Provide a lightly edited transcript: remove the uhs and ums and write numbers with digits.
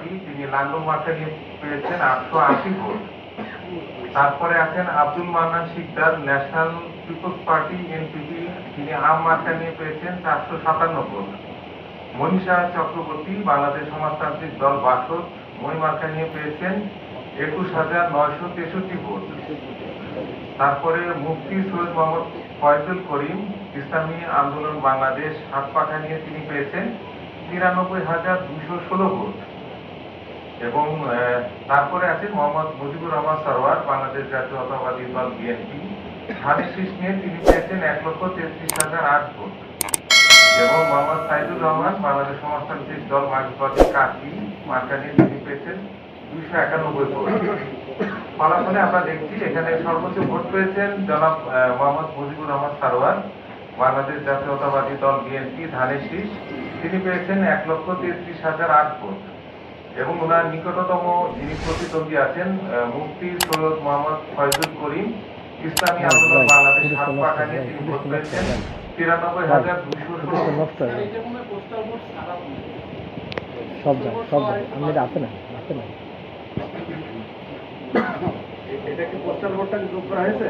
Party, তিনি লাঙ্গল মার্কা নিয়ে পেয়েছেন 880 ভোট। তারপরে আছেন Abdul Mannan Sikdar, national people's party NPP, তিনি আম মার্কা নিয়ে পেয়েছেন 457 ভোট। মনীষা চক্রবর্তী, বাংলাদেশ সমাজতান্ত্রিক দল বাসদ, মই মার্কা নিয়ে পেয়েছেন 21,963 ভোট। তারপরে মুফতি সৈয়দ মোহাম্মদ ফয়জুল করিম, ইসলামী আন্দোলন বাংলাদেশ, হাতপাখা নিয়ে তিনি পেয়েছেন 93,216 ভোট। এবং তারপরে আছেন মোহাম্মদ মুজিবুর রহমান সরওয়ার, বাংলাদেশ জাতীয়তাবাদী দল বিএনপি, ধানের শীষ নিয়ে তিনি পেয়েছেন 1,33,008 ভোট। এবং মোহাম্মদ সাইদুর রহমান, বাংলাদেশ সমাজতান্ত্রিক দল মার্ক্সবাদী কাঠি মার্কা নিয়ে তিনি পেয়েছেন 291 ভোট। ফলাফলে আমরা দেখছি এখানে সর্বোচ্চ ভোট পেয়েছেন জনাব মোহাম্মদ মুজিবুর রহমান সরওয়ার, বাংলাদেশ জাতীয়তাবাদী দল বিএনপি, ধানের শীষ, তিনি পেয়েছেন 1,33,008 ভোট। এবং ওনার নিকটতম যিনি প্রতিদ্বন্দ্বী আছেন মুফতি সৈয়দ মোহাম্মদ ফয়জুল করিম, ইসলামী আন্দোলন বাংলাদেশ, হাতপাখা নিয়ে তিনি ভোট পেয়েছেন 93,216। এটা কি পোস্টাল ভোটটা যোগ করা হয়েছে?